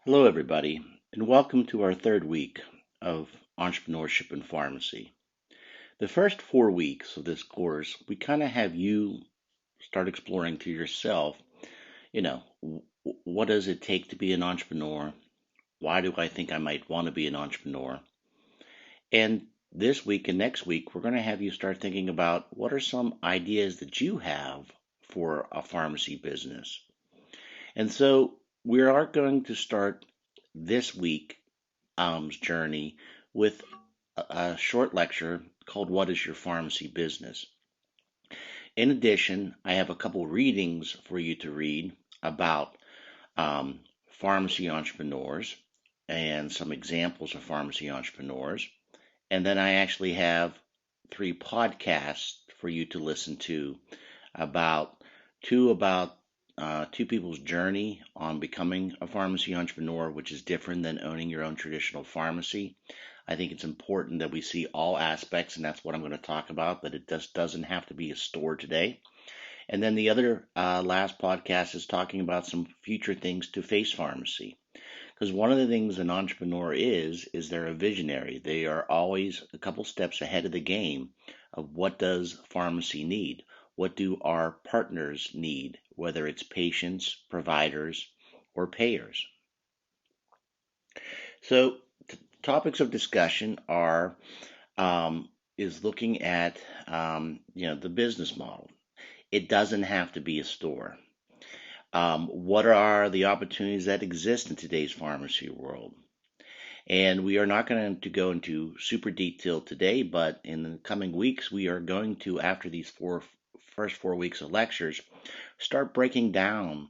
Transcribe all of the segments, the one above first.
Hello, everybody, and welcome to our third week of Entrepreneurship in Pharmacy. The first 4 weeks of this course, we kind of have you start exploring to yourself, what does it take to be an entrepreneur? Why do I think I might want to be an entrepreneur? And this week and next week, we're going to have you start thinking about what are some ideas that you have for a pharmacy business. And so we are going to start this week journey with a short lecture called What is Your Pharmacy Business? In addition, I have a couple readings for you to read about um, pharmacy entrepreneurs and some examples of pharmacy entrepreneurs. And then I actually have 3 podcasts for you to listen to about two people's journey on becoming a pharmacy entrepreneur, which is different than owning your own traditional pharmacy. I think it's important that we see all aspects, and that's what I'm going to talk about, that it just doesn't have to be a store today. And then the other last podcast is talking about some future things to face pharmacy. Because one of the things an entrepreneur is they're a visionary. They are always a couple steps ahead of the game of what does pharmacy need? What do our partners need, whether it's patients, providers, or payers? So topics of discussion are is looking at the business model. It doesn't have to be a store. What are the opportunities that exist in today's pharmacy world? And we are not going to go into super detail today, but in the coming weeks, we are going to, after these first 4 weeks of lectures, start breaking down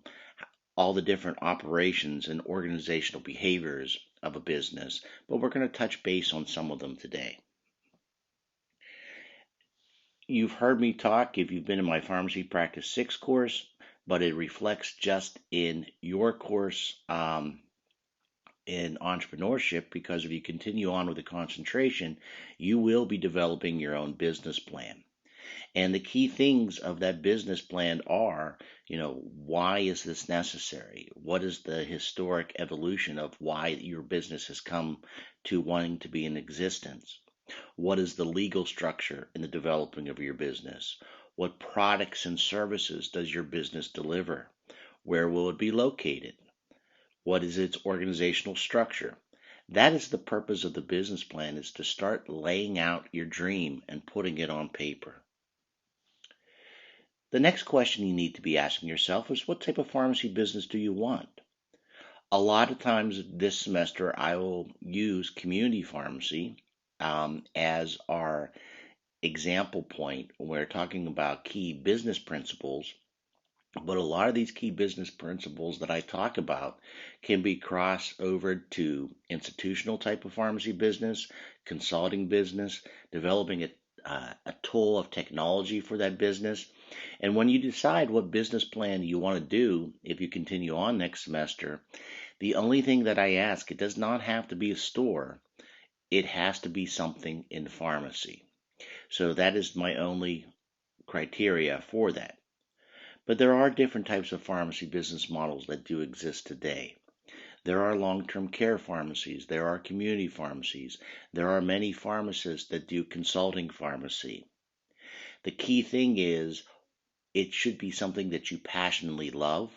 all the different operations and organizational behaviors of a business. But we're going to touch base on some of them today. You've heard me talk if you've been in my Pharmacy Practice 6 course, but it reflects just in your course in entrepreneurship, because if you continue on with the concentration, you will be developing your own business plan. And the key things of that business plan are, why is this necessary? What is the historic evolution of why your business has come to wanting to be in existence? What is the legal structure in the developing of your business? What products and services does your business deliver? Where will it be located? What is its organizational structure? That is the purpose of the business plan, is to start laying out your dream and putting it on paper. The next question you need to be asking yourself is, what type of pharmacy business do you want? A lot of times this semester, I will use community pharmacy as our example point when we're talking about key business principles. But a lot of these key business principles that I talk about can be crossed over to institutional type of pharmacy business, consulting business, developing a tool of technology for that business. And when you decide what business plan you want to do, if you continue on next semester, the only thing that I ask, it does not have to be a store. It has to be something in pharmacy. So that is my only criteria for that. But there are different types of pharmacy business models that do exist today. There are long-term care pharmacies. There are community pharmacies. There are many pharmacists that do consulting pharmacy. The key thing is it should be something that you passionately love.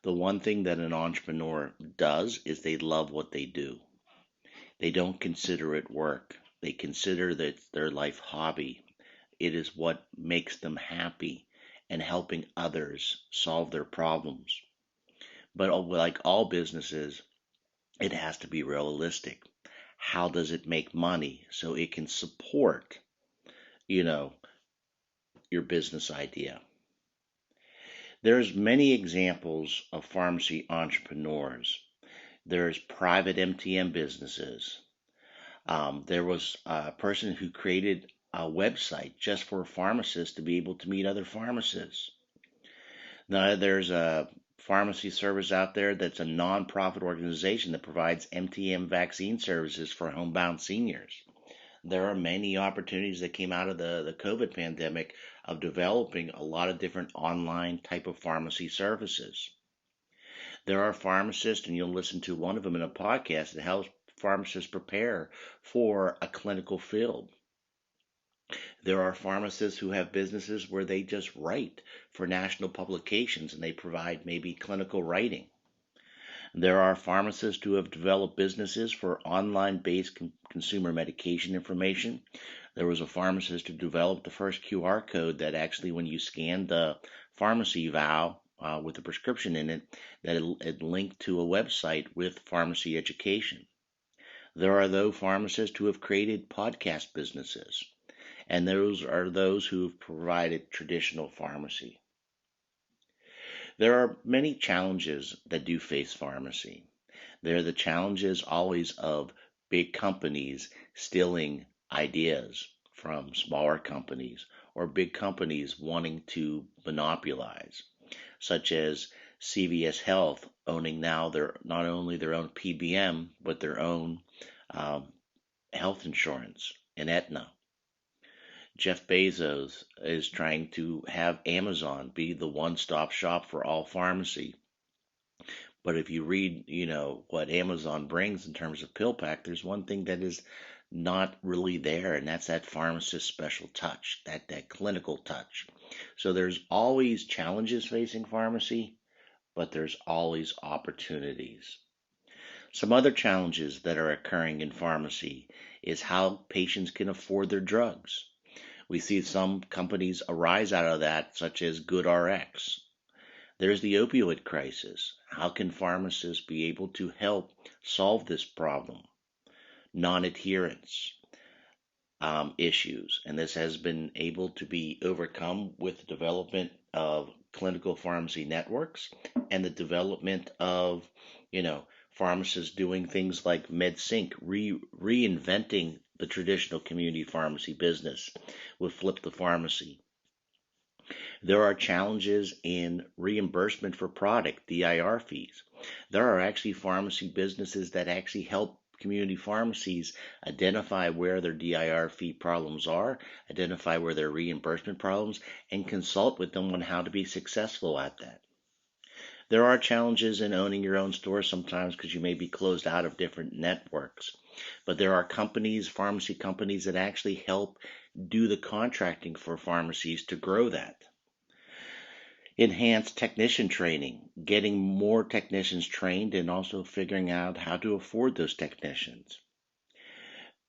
The one thing that an entrepreneur does is they love what they do. They don't consider it work. They consider that it's their life hobby. It is what makes them happy and helping others solve their problems. But like all businesses, it has to be realistic. How does it make money so it can support, you know, your business idea? There's many examples of pharmacy entrepreneurs. There's private MTM businesses. There was a person who created a website just for pharmacists to be able to meet other pharmacists. Now, there's a pharmacy service out there that's a nonprofit organization that provides MTM vaccine services for homebound seniors. There are many opportunities that came out of the COVID pandemic of developing a lot of different online type of pharmacy services. There are pharmacists, and you'll listen to one of them in a podcast that helps pharmacists prepare for a clinical field. There are pharmacists who have businesses where they just write for national publications and they provide maybe clinical writing. There are pharmacists who have developed businesses for online based consumer medication information. There was a pharmacist who developed the first QR code that actually, when you scanned the pharmacy vow with a prescription in it, that it linked to a website with pharmacy education. There are those pharmacists who have created podcast businesses, and those are those who have provided traditional pharmacy. There are many challenges that do face pharmacy. There are the challenges always of big companies stealing ideas from smaller companies, or big companies wanting to monopolize, such as CVS Health owning now not only their own PBM, but their own um, health insurance, and Aetna. Jeff Bezos is trying to have Amazon be the one-stop shop for all pharmacy. But if you read, what Amazon brings in terms of pill pack, there's one thing that is not really there, and that's that pharmacist special touch, that clinical touch. So there's always challenges facing pharmacy, but there's always opportunities. Some other challenges that are occurring in pharmacy is how patients can afford their drugs. We see some companies arise out of that, such as GoodRx. There's the opioid crisis. How can pharmacists be able to help solve this problem? Non-adherence issues, and this has been able to be overcome with the development of clinical pharmacy networks and the development of, pharmacists doing things like MedSync, reinventing the traditional community pharmacy business with Flip the Pharmacy. There are challenges in reimbursement for product, DIR fees. There are actually pharmacy businesses that actually help community pharmacies identify where their DIR fee problems are, identify where their reimbursement problems, and consult with them on how to be successful at that. There are challenges in owning your own store sometimes because you may be closed out of different networks. But there are companies, pharmacy companies, that actually help do the contracting for pharmacies to grow that. Enhanced technician training, getting more technicians trained and also figuring out how to afford those technicians.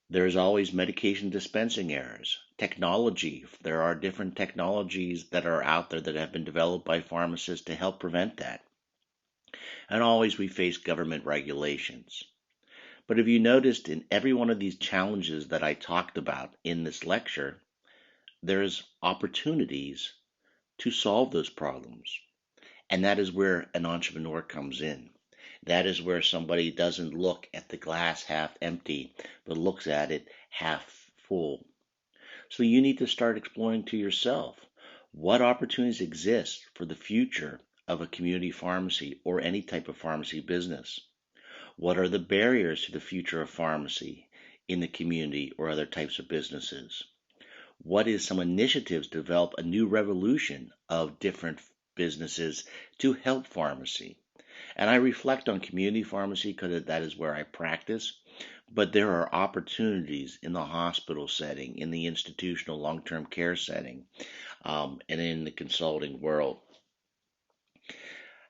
There's always medication dispensing errors. Technology, there are different technologies that are out there that have been developed by pharmacists to help prevent that. And always we face government regulations. But if you noticed, in every one of these challenges that I talked about in this lecture, there's opportunities to solve those problems. And that is where an entrepreneur comes in. That is where somebody doesn't look at the glass half empty, but looks at it half full. So you need to start exploring to yourself what opportunities exist for the future of a community pharmacy or any type of pharmacy business. What are the barriers to the future of pharmacy in the community or other types of businesses? What is some initiatives to develop a new revolution of different businesses to help pharmacy? And I reflect on community pharmacy because that is where I practice, but there are opportunities in the hospital setting, in the institutional long-term care setting, and in the consulting world.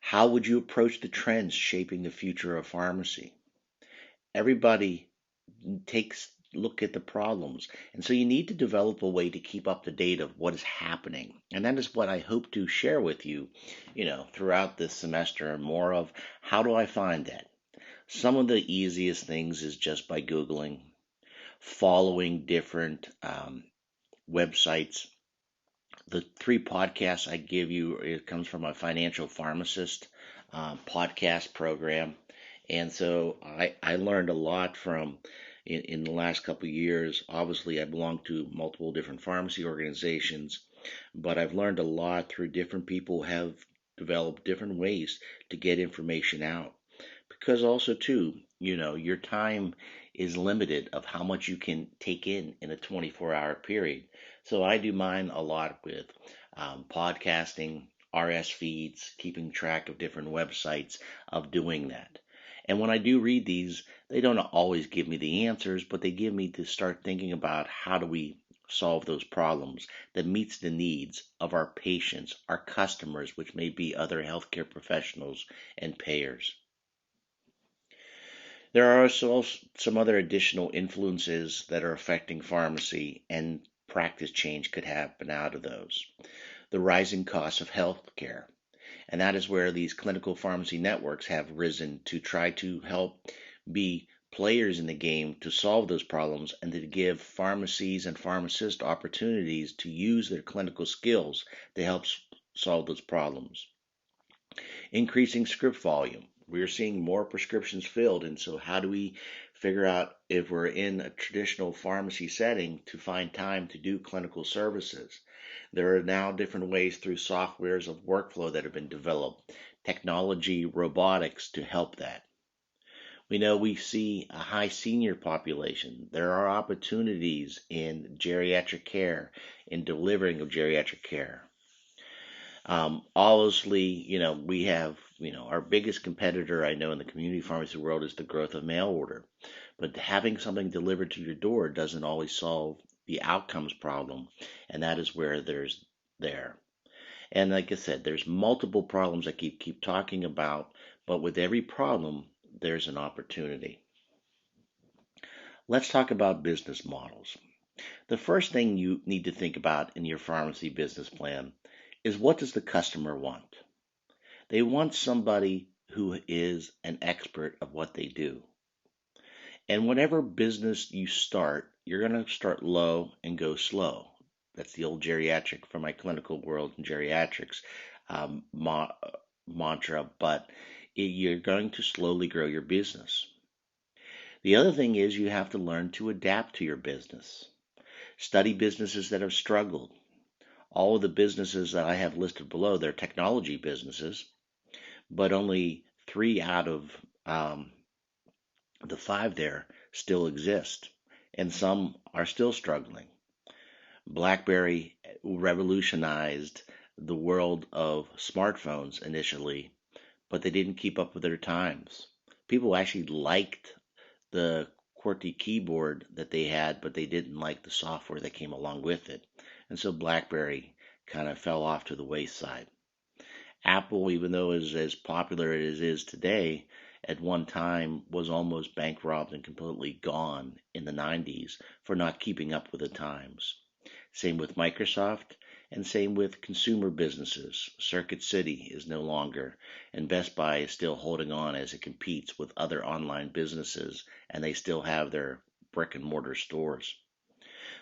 How would you approach the trends shaping the future of pharmacy? Everybody takes look at the problems. And so you need to develop a way to keep up to date of what is happening. And that is what I hope to share with you, throughout this semester, and more of how do I find that? Some of the easiest things is just by Googling, following different websites. The 3 podcasts I give you, it comes from a financial pharmacist podcast program. And so I learned a lot from in the last couple of years. Obviously, I belong to multiple different pharmacy organizations, but I've learned a lot through different people who have developed different ways to get information out. Because also, too, your time is limited of how much you can take in a 24-hour period. So I do mine a lot with podcasting, RS feeds, keeping track of different websites of doing that. And when I do read these, they don't always give me the answers, but they give me to start thinking about how do we solve those problems that meets the needs of our patients, our customers, which may be other healthcare professionals and payers. There are also some other additional influences that are affecting pharmacy, and practice change could happen out of those. The rising costs of healthcare, and that is where these clinical pharmacy networks have risen to try to help be players in the game to solve those problems and to give pharmacies and pharmacists opportunities to use their clinical skills to help solve those problems. Increasing script volume. We're seeing more prescriptions filled, and so how do we figure out if we're in a traditional pharmacy setting to find time to do clinical services? There are now different ways through softwares of workflow that have been developed, technology, robotics to help that. We know we see a high senior population. There are opportunities in geriatric care, in delivering of geriatric care. Obviously, we have, our biggest competitor I know in the community pharmacy world is the growth of mail order. But having something delivered to your door doesn't always solve the outcomes problem, and that is where there's there. And like I said, there's multiple problems I keep talking about, but with every problem, there's an opportunity. Let's talk about business models. The first thing you need to think about in your pharmacy business plan is, what does the customer want? They want somebody who is an expert of what they do. And whatever business you start, you're going to start low and go slow. That's the old geriatric from my clinical world in geriatrics mantra, but you're going to slowly grow your business. The other thing is you have to learn to adapt to your business. Study businesses that have struggled. All of the businesses that I have listed below, they're technology businesses, but only 3 out of the 5 there still exist, and some are still struggling. BlackBerry revolutionized the world of smartphones initially, but they didn't keep up with their times. People actually liked the QWERTY keyboard that they had, but they didn't like the software that came along with it. And so BlackBerry kind of fell off to the wayside. Apple, even though it is as popular as it is today, at one time was almost bankrupt and completely gone in the 90s for not keeping up with the times. Same with Microsoft, and same with consumer businesses. Circuit City is no longer, and Best Buy is still holding on as it competes with other online businesses, and they still have their brick and mortar stores.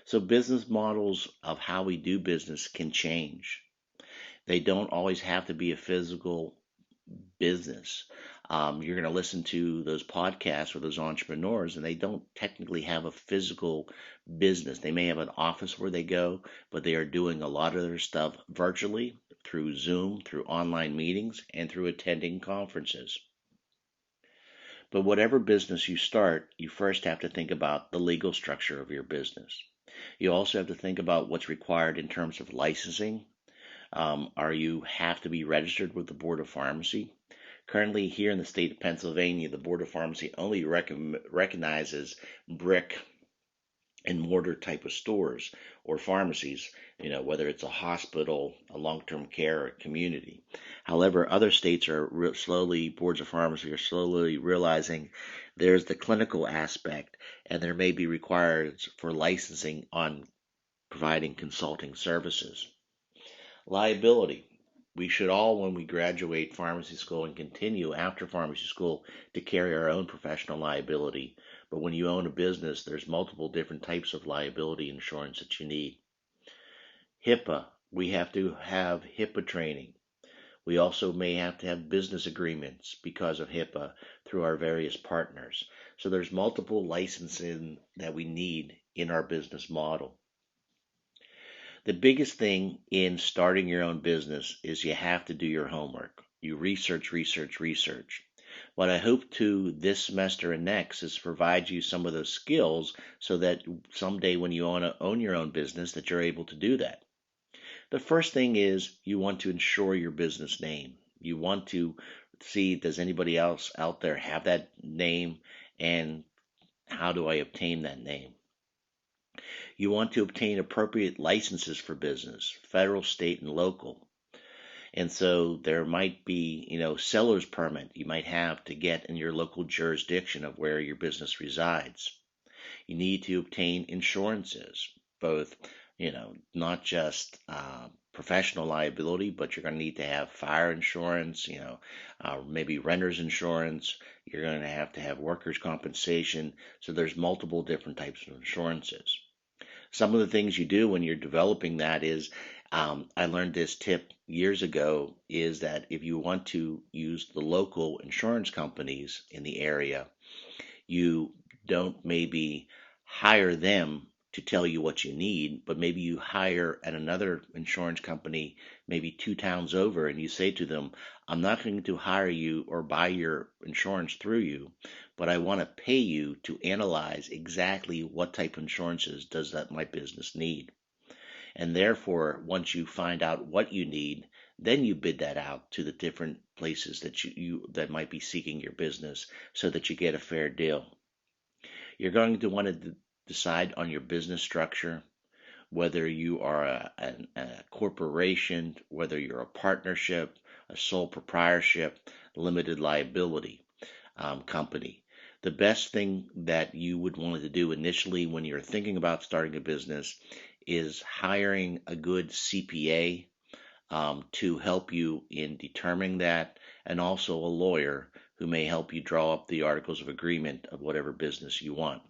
So business models of how we do business can change. They don't always have to be a physical business. You're going to listen to those podcasts or those entrepreneurs, and they don't technically have a physical business. They may have an office where they go, but they are doing a lot of their stuff virtually through Zoom, through online meetings, and through attending conferences. But whatever business you start, you first have to think about the legal structure of your business. You also have to think about what's required in terms of licensing. Are you have to be registered with the Board of Pharmacy? Currently, here in the state of Pennsylvania, the Board of Pharmacy only recognizes brick and mortar type of stores or pharmacies, whether it's a hospital, a long-term care, or a community. However, other states are boards of pharmacy are slowly realizing there's the clinical aspect, and there may be requirements for licensing on providing consulting services. Liability. We should all, when we graduate pharmacy school and continue after pharmacy school, to carry our own professional liability. But when you own a business, there's multiple different types of liability insurance that you need. HIPAA. We have to have HIPAA training. We also may have to have business agreements because of HIPAA through our various partners. So there's multiple licensing that we need in our business model. The biggest thing in starting your own business is you have to do your homework. You research. What I hope to this semester and next is provide you some of those skills so that someday when you want to own your own business that you're able to do that. The first thing is you want to insure your business name. You want to see, does anybody else out there have that name, and how do I obtain that name? You want to obtain appropriate licenses for business, federal, state, and local. And so there might be, seller's permit you might have to get in your local jurisdiction of where your business resides. You need to obtain insurances, both, not just professional liability, but you're going to need to have fire insurance, maybe renter's insurance. You're going to have workers' compensation. So there's multiple different types of insurances. Some of the things you do when you're developing that is, I learned this tip years ago, is that if you want to use the local insurance companies in the area, you don't maybe hire them to tell you what you need, but maybe you hire at another insurance company, maybe 2 towns over, and you say to them, I'm not going to hire you or buy your insurance through you, but I want to pay you to analyze exactly what type of insurances does that my business need. And therefore, once you find out what you need, then you bid that out to the different places that you that might be seeking your business, so that you get a fair deal. You're going to want to decide on your business structure, whether you are a corporation, whether you're a partnership, a sole proprietorship, limited liability company. The best thing that you would want to do initially when you're thinking about starting a business is hiring a good CPA to help you in determining that, and also a lawyer who may help you draw up the articles of agreement of whatever business you want.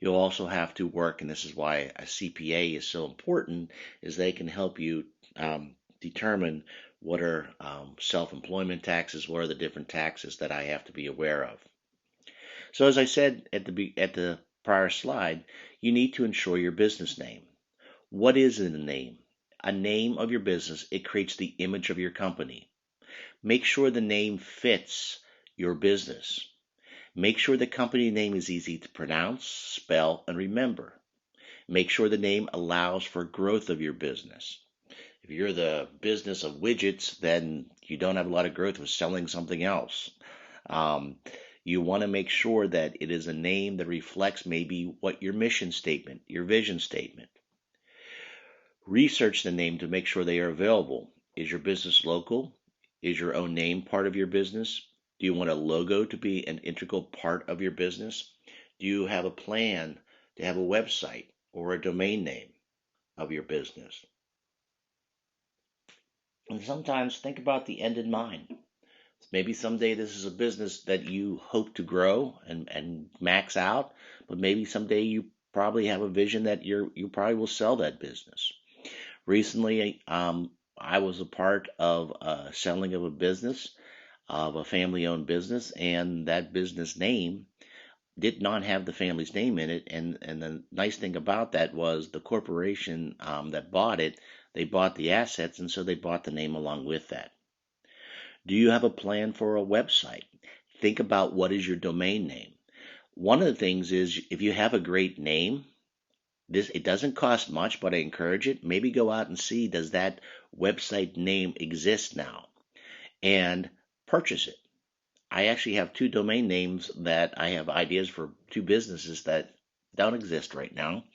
You'll also have to work, and this is why a CPA is so important, is they can help you determine what are self-employment taxes, what are the different taxes that I have to be aware of. So as I said at the prior slide, you need to insure your business name. What is in a name? A name of your business, it creates the image of your company. Make sure the name fits your business. Make sure the company name is easy to pronounce, spell, and remember. Make sure the name allows for growth of your business. If you're the business of widgets, then you don't have a lot of growth with selling something else. You want to make sure that it is a name that reflects maybe what your mission statement, your vision statement. Research the name to make sure they are available. Is your business local? Is your own name part of your business? Do you want a logo to be an integral part of your business? Do you have a plan to have a website or a domain name of your business? And sometimes think about the end in mind. Maybe someday this is a business that you hope to grow and max out, but maybe someday you probably have a vision that you probably will sell that business. Recently, I was a part of a selling of a business, of a family-owned business, and that business name did not have the family's name in it. And the nice thing about that was the corporation that bought it, they bought the assets, and so they bought the name along with that. Do you have a plan for a website? Think about what is your domain name. One of the things is, if you have a great name, it doesn't cost much, but I encourage it. Maybe go out and see, does that website name exist now, and purchase it. I actually have 2 domain names that I have ideas for 2 businesses that don't exist right now,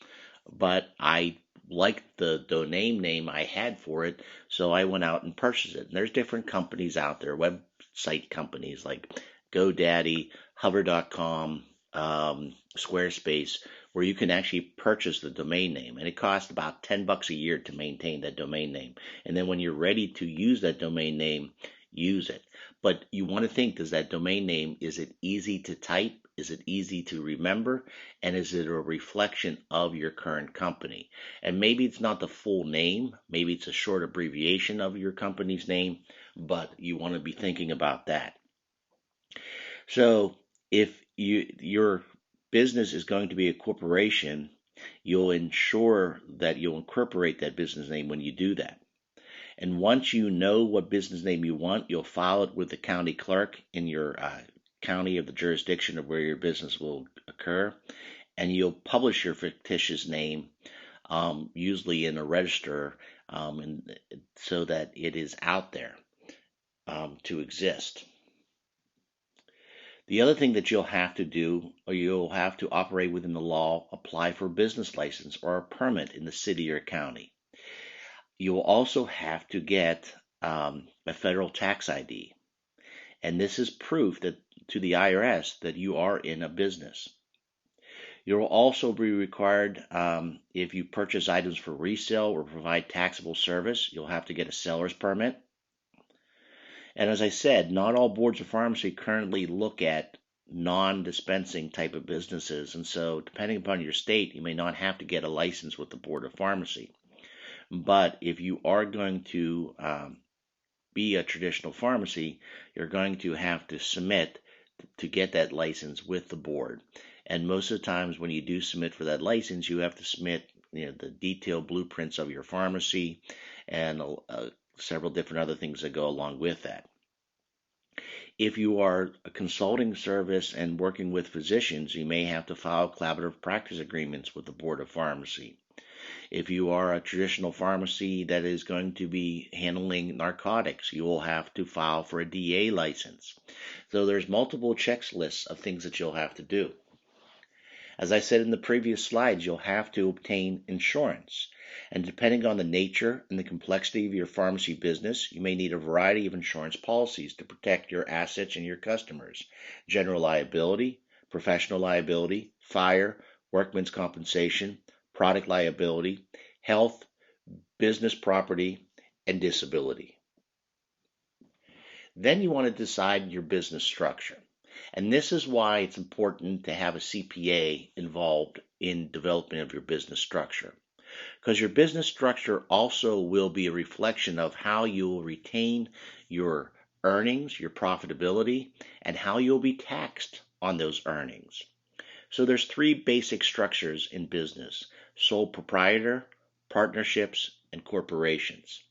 but I liked the domain name I had for it, so I went out and purchased it. And there's different companies out there, website companies like GoDaddy, Hover.com, Squarespace, where you can actually purchase the domain name, and it costs about $10 a year to maintain that domain name. And then when you're ready to use that domain name, use it. But you want to think, does that domain name, is it easy to type? Is it easy to remember? And is it a reflection of your current company? And maybe it's not the full name, maybe it's a short abbreviation of your company's name, but you want to be thinking about that. So if your business is going to be a corporation, you'll ensure that you'll incorporate that business name when you do that. And once you know what business name you want, you'll file it with the county clerk in your county of the jurisdiction of where your business will occur, and you'll publish your fictitious name, usually in a register, and so that it is out there to exist. The other thing that you'll have to do, or you'll have to operate within the law, apply for a business license or a permit in the city or county. You will also have to get a federal tax ID, and this is proof that to the IRS that you are in a business. You will also be required, if you purchase items for resale or provide taxable service, you'll have to get a seller's permit. And as I said, not all boards of pharmacy currently look at non-dispensing type of businesses, and so depending upon your state, you may not have to get a license with the board of pharmacy. But if you are going to be a traditional pharmacy, you're going to have to submit to get that license with the board. And most of the times when you do submit for that license, you have to submit the detailed blueprints of your pharmacy and several different other things that go along with that. If you are a consulting service and working with physicians, you may have to file collaborative practice agreements with the board of pharmacy. If you are a traditional pharmacy that is going to be handling narcotics, you will have to file for a DA license. So there's multiple checklists of things that you'll have to do. As I said in the previous slides, you'll have to obtain insurance. And depending on the nature and the complexity of your pharmacy business, you may need a variety of insurance policies to protect your assets and your customers. General liability, professional liability, fire, workman's compensation, product liability, health, business property, and disability. Then you want to decide your business structure. And this is why it's important to have a CPA involved in development of your business structure. Because your business structure also will be a reflection of how you will retain your earnings, your profitability, and how you'll be taxed on those earnings. So there's three basic structures in business: sole proprietor, partnerships, and corporations.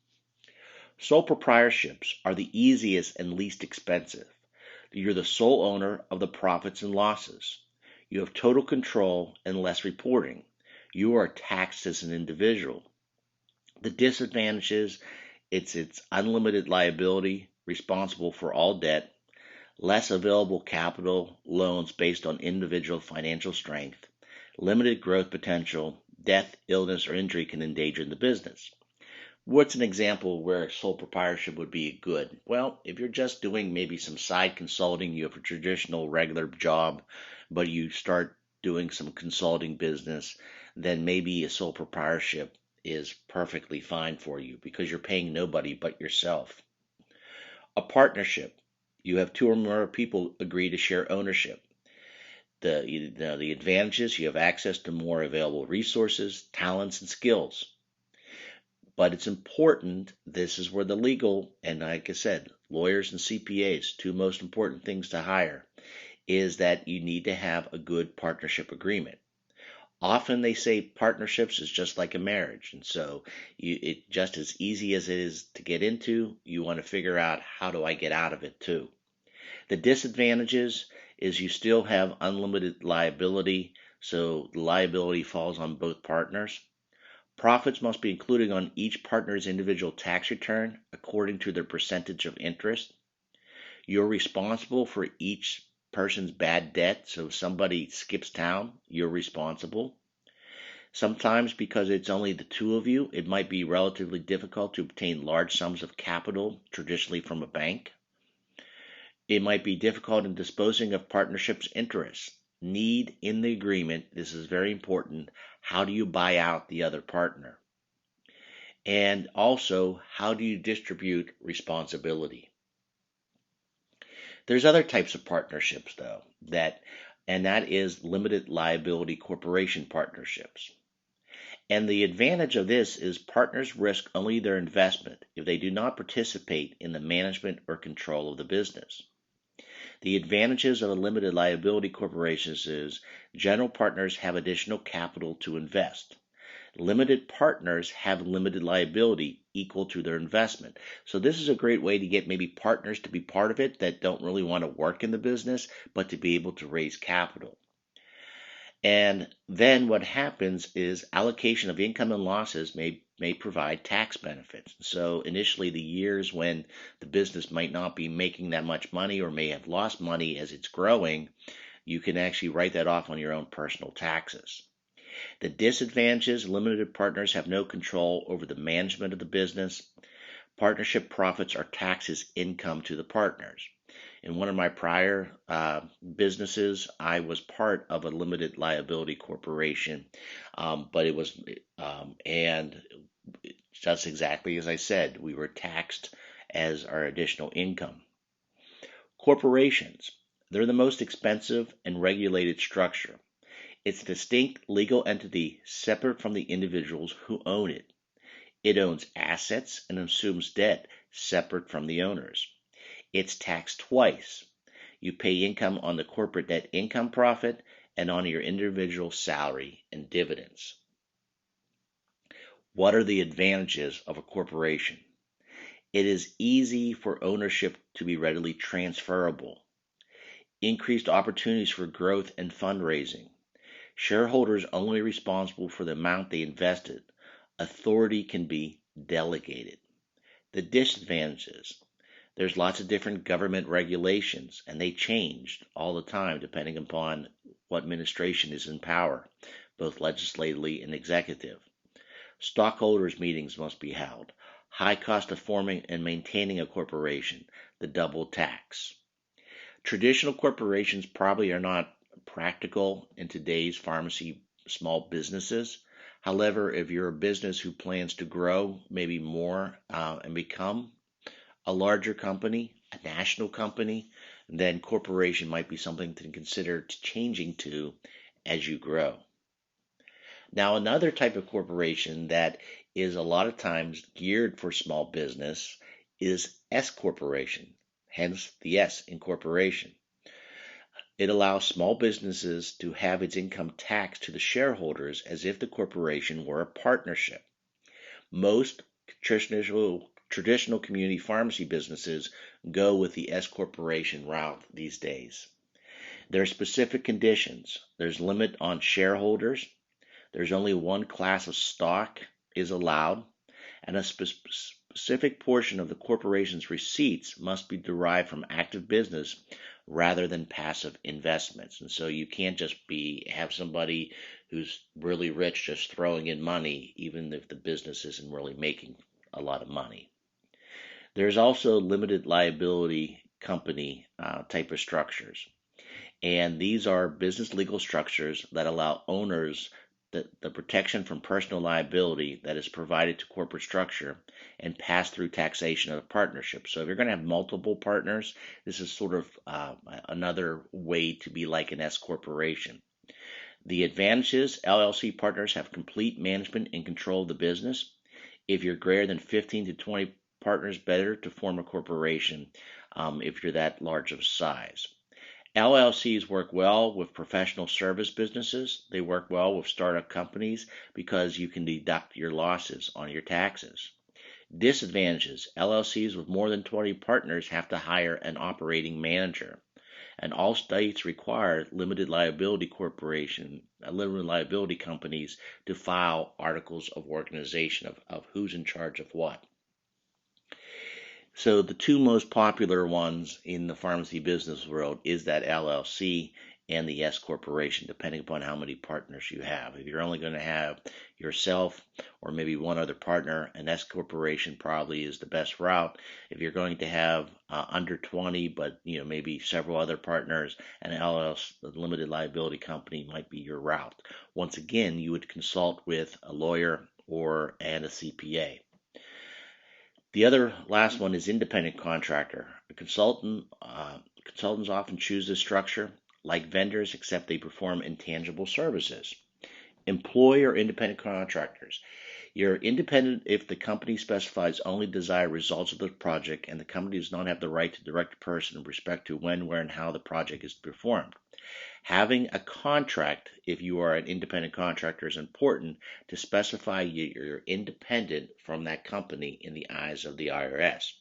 Sole proprietorships are the easiest and least expensive. You're the sole owner of the profits and losses. You have total control and less reporting. You are taxed as an individual. The disadvantages, it's unlimited liability, responsible for all debt, less available capital, loans based on individual financial strength, limited growth potential, death, illness, or injury can endanger the business. What's an example where sole proprietorship would be good? Well, if you're just doing maybe some side consulting, you have a traditional regular job, but you start doing some consulting business, then maybe a sole proprietorship is perfectly fine for you because you're paying nobody but yourself. A partnership, you have two or more people agree to share ownership. The advantages, you have access to more available resources, talents, and skills. But it's important, this is where the legal, and like I said, lawyers and CPAs, two most important things to hire, is that you need to have a good partnership agreement. Often they say partnerships is just like a marriage, and so it just as easy as it is to get into, you want to figure out how do I get out of it too. The disadvantages is you still have unlimited liability, so the liability falls on both partners. Profits must be included on each partner's individual tax return according to their percentage of interest. You're responsible for each person's bad debt, so if somebody skips town, you're responsible. Sometimes, because it's only the two of you, it might be relatively difficult to obtain large sums of capital, traditionally from a bank. It might be difficult in disposing of partnerships' interests. Need in the agreement, this is very important, how do you buy out the other partner? And also, how do you distribute responsibility? There's other types of partnerships, though, and that is limited liability corporation partnerships. And the advantage of this is partners risk only their investment if they do not participate in the management or control of the business. The advantages of a limited liability corporations is general partners have additional capital to invest. Limited partners have limited liability equal to their investment. So this is a great way to get maybe partners to be part of it that don't really want to work in the business, but to be able to raise capital. And then what happens is allocation of income and losses may may provide tax benefits. So initially, the years when the business might not be making that much money or may have lost money as it's growing, you can actually write that off on your own personal taxes. The disadvantages: limited partners have no control over the management of the business. Partnership profits are taxed as income to the partners. In one of my prior businesses, I was part of a limited liability corporation, but it was, and just exactly as I said, we were taxed as our additional income. Corporations, they're the most expensive and regulated structure. It's a distinct legal entity separate from the individuals who own it. It owns assets and assumes debt separate from the owners. It's taxed twice. You pay income on the corporate net income profit and on your individual salary and dividends. What are the advantages of a corporation? It is easy for ownership to be readily transferable. Increased opportunities for growth and fundraising. Shareholders only responsible for the amount they invested. Authority can be delegated. The disadvantages: there's lots of different government regulations, and they change all the time depending upon what administration is in power, both legislatively and executive. Stockholders' meetings must be held. High cost of forming and maintaining a corporation, the double tax. Traditional corporations probably are not practical in today's pharmacy small businesses. However, if you're a business who plans to grow maybe more and become a larger company, a national company, then corporation might be something to consider changing to as you grow. Now, another type of corporation that is a lot of times geared for small business is S corporation, hence the S in corporation. It allows small businesses to have its income taxed to the shareholders as if the corporation were a partnership. Most traditional community pharmacy businesses go with the S corporation route these days. There are specific conditions. There's limit on shareholders. There's only one class of stock is allowed, and a specific portion of the corporation's receipts must be derived from active business rather than passive investments. And so you can't just have somebody who's really rich just throwing in money, even if the business isn't really making a lot of money. There's also limited liability company type of structures. And these are business legal structures that allow owners the protection from personal liability that is provided to corporate structure and pass through taxation of a partnership. So if you're going to have multiple partners, this is sort of another way to be like an S corporation. The advantages: LLC partners have complete management and control of the business. If you're greater than 15 to 20 partners, better to form a corporation if you're that large of size. LLCs work well with professional service businesses. They work well with startup companies because you can deduct your losses on your taxes. Disadvantages: LLCs with more than 20 partners have to hire an operating manager, and all states require limited liability companies to file articles of organization of who's in charge of what. So the two most popular ones in the pharmacy business world is that LLC and the S corporation, depending upon how many partners you have. If you're only going to have yourself or maybe one other partner, an S corporation probably is the best route. If you're going to have under 20, but maybe several other partners, an LLC, the limited liability company, might be your route. Once again, you would consult with a lawyer and a CPA. The other last one is independent contractor. Consultants often choose this structure like vendors, except they perform intangible services. Employee or independent contractors. You're independent if the company specifies only desired results of the project and the company does not have the right to direct a person in respect to when, where, and how the project is performed. Having a contract, if you are an independent contractor, is important to specify you're independent from that company in the eyes of the IRS.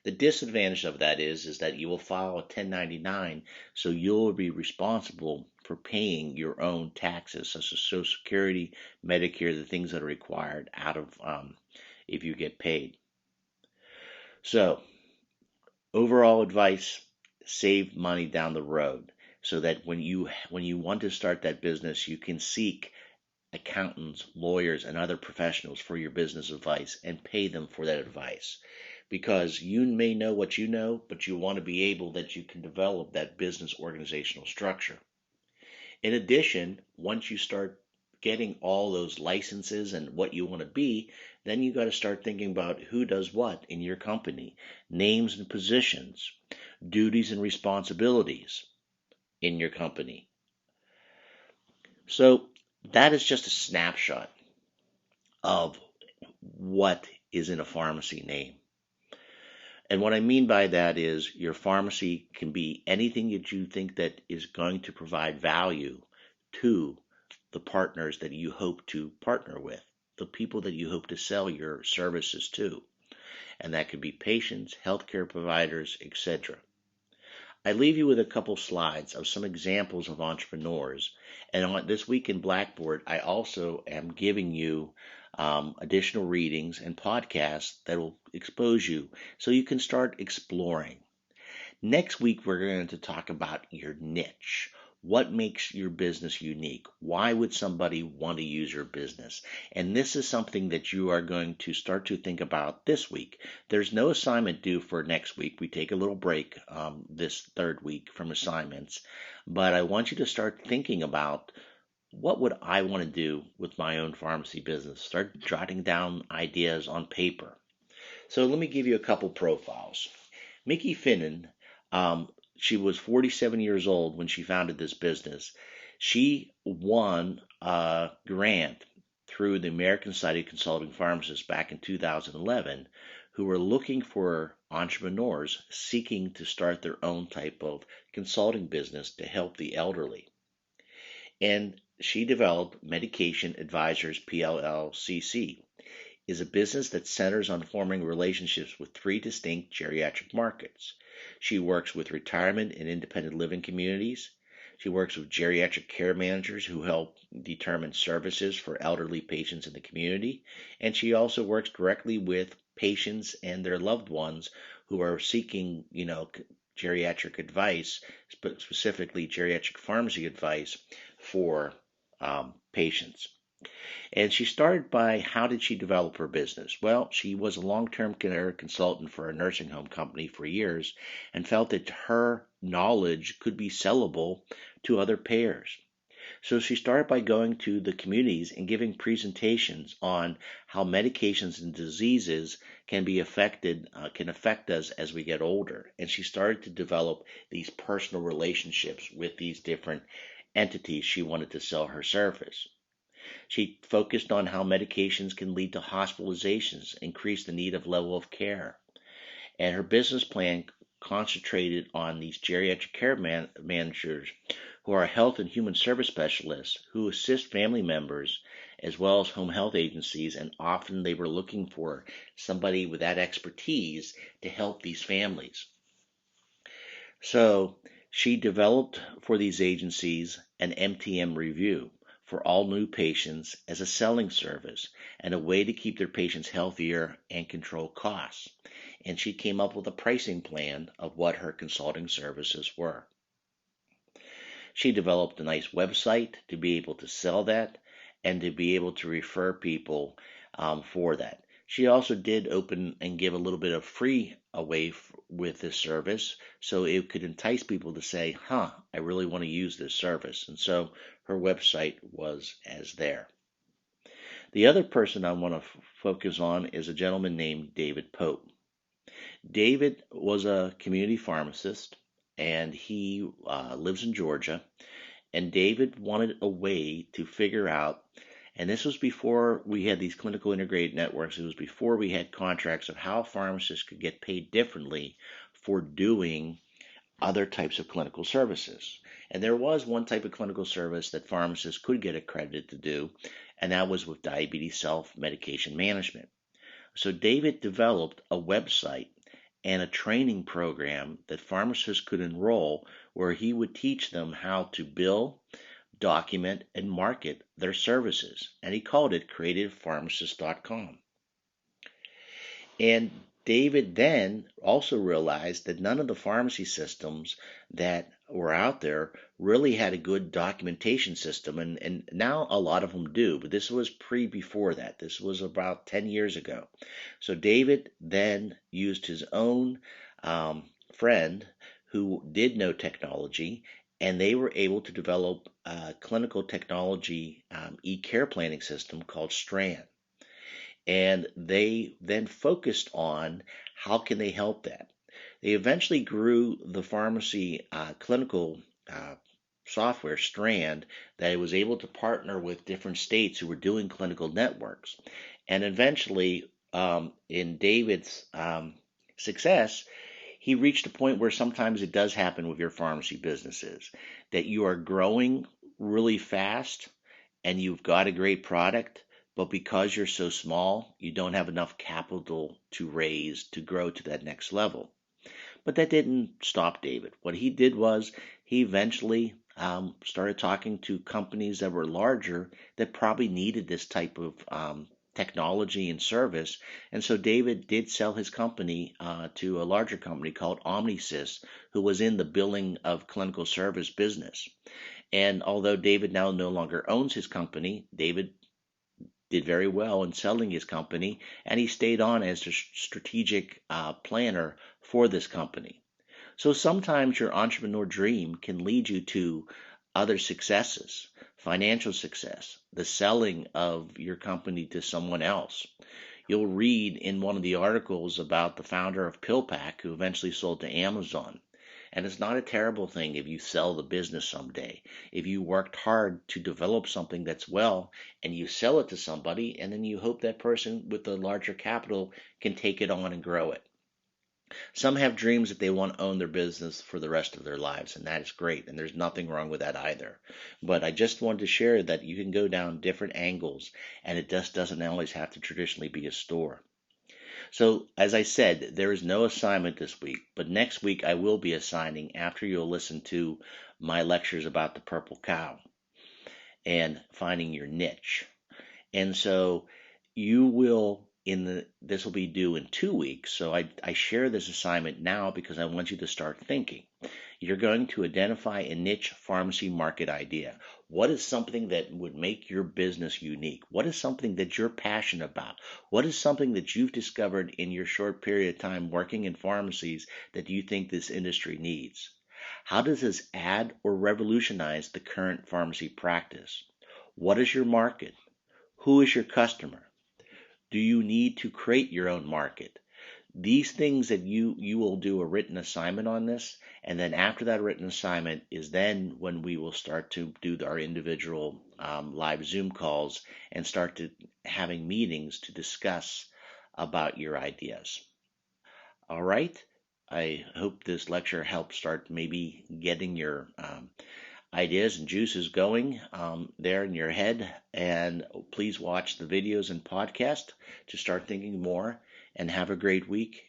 The disadvantage of that is that you will file a 1099, so you'll be responsible for paying your own taxes, such as Social Security, Medicare, the things that are required out of if you get paid. So, overall advice, save money down the road so that when you want to start that business, you can seek accountants, lawyers, and other professionals for your business advice and pay them for that advice. Because you may know what you know, but you want to be able that you can develop that business organizational structure. In addition, once you start getting all those licenses and what you want to be, then you got to start thinking about who does what in your company, names and positions, duties and responsibilities in your company. So that is just a snapshot of what is in a pharmacy name. And what I mean by that is your pharmacy can be anything that you think that is going to provide value to the partners that you hope to partner with, the people that you hope to sell your services to. And that could be patients, healthcare providers, etc. I leave you with a couple slides of some examples of entrepreneurs. And on this week in Blackboard, I also am giving you additional readings and podcasts that will expose you so you can start exploring. Next week, we're going to talk about your niche. What makes your business unique? Why would somebody want to use your business? And this is something that you are going to start to think about this week. There's no assignment due for next week. We take a little break this third week from assignments. But I want you to start thinking about what would I want to do with my own pharmacy business? Start jotting down ideas on paper. So let me give you a couple profiles. Mickey Finnan, she was 47 years old when she founded this business. She won a grant through the American Society of Consulting Pharmacists back in 2011, who were looking for entrepreneurs seeking to start their own type of consulting business to help the elderly. And she developed Medication Advisors PLLCC, is a business that centers on forming relationships with three distinct geriatric markets. She works with retirement and independent living communities. She works with geriatric care managers who help determine services for elderly patients in the community. And she also works directly with patients and their loved ones who are seeking, geriatric advice, specifically geriatric pharmacy advice for patients. And she started by how did she develop her business? Well, she was a long-term care consultant for a nursing home company for years and felt that her knowledge could be sellable to other payers. So she started by going to the communities and giving presentations on how medications and diseases can affect us as we get older. And she started to develop these personal relationships with these different entities she wanted to sell her service. She focused on how medications can lead to hospitalizations, increase the need of level of care. And her business plan concentrated on these geriatric care managers who are health and human service specialists who assist family members as well as home health agencies, and often they were looking for somebody with that expertise to help these families. So she developed for these agencies an MTM review for all new patients as a selling service and a way to keep their patients healthier and control costs. And she came up with a pricing plan of what her consulting services were. She developed a nice website to be able to sell that and to be able to refer people for that. She also did open and give a little bit of free away with this service, so it could entice people to say, I really want to use this service. And so her website was as there. The other person I want to focus on is a gentleman named David Pope. David was a community pharmacist, and he lives in Georgia. And David wanted a way to figure out, and this was before we had these clinical integrated networks, it was before we had contracts of how pharmacists could get paid differently for doing other types of clinical services. And there was one type of clinical service that pharmacists could get accredited to do, and that was with diabetes self-medication management. So David developed a website and a training program that pharmacists could enroll where he would teach them how to bill, document, and market their services. And he called it creativepharmacist.com. And David then also realized that none of the pharmacy systems that were out there really had a good documentation system. And now a lot of them do, but this was before that. This was about 10 years ago. So David then used his own friend who did know technology, and they were able to develop a clinical technology e-care planning system called Strand. And they then focused on how can they help that. They eventually grew the pharmacy clinical software Strand that it was able to partner with different states who were doing clinical networks. And eventually, in David's success, he reached a point where sometimes it does happen with your pharmacy businesses that you are growing really fast and you've got a great product, but because you're so small, you don't have enough capital to raise to grow to that next level. But that didn't stop David. What he did was he eventually started talking to companies that were larger that probably needed this type of technology and service. And so David did sell his company to a larger company called Omnisys, who was in the billing of clinical service business. And although David now no longer owns his company, David did very well in selling his company, and he stayed on as the strategic planner for this company. So sometimes your entrepreneur dream can lead you to other successes, financial success, the selling of your company to someone else. You'll read in one of the articles about the founder of PillPack who eventually sold to Amazon. And it's not a terrible thing if you sell the business someday. If you worked hard to develop something that's well and you sell it to somebody and then you hope that person with the larger capital can take it on and grow it. Some have dreams that they want to own their business for the rest of their lives, and that is great, and there's nothing wrong with that either. But I just wanted to share that you can go down different angles, and it just doesn't always have to traditionally be a store. So, as I said, there is no assignment this week, but next week I will be assigning after you'll listen to my lectures about the purple cow and finding your niche. And so you will this will be due in 2 weeks. So I share this assignment now because I want you to start thinking. You're going to identify a niche pharmacy market idea. What is something that would make your business unique? What is something that you're passionate about? What is something that you've discovered in your short period of time working in pharmacies that you think this industry needs? How does this add or revolutionize the current pharmacy practice? What is your market? Who is your customer? Do you need to create your own market? These things that you will do a written assignment on this, and then after that written assignment is then when we will start to do our individual live Zoom calls and start to having meetings to discuss about your ideas. All right. I hope this lecture helps start maybe getting your ideas and juices going there in your head. And please watch the videos and podcast to start thinking more, and have a great week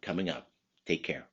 coming up. Take care.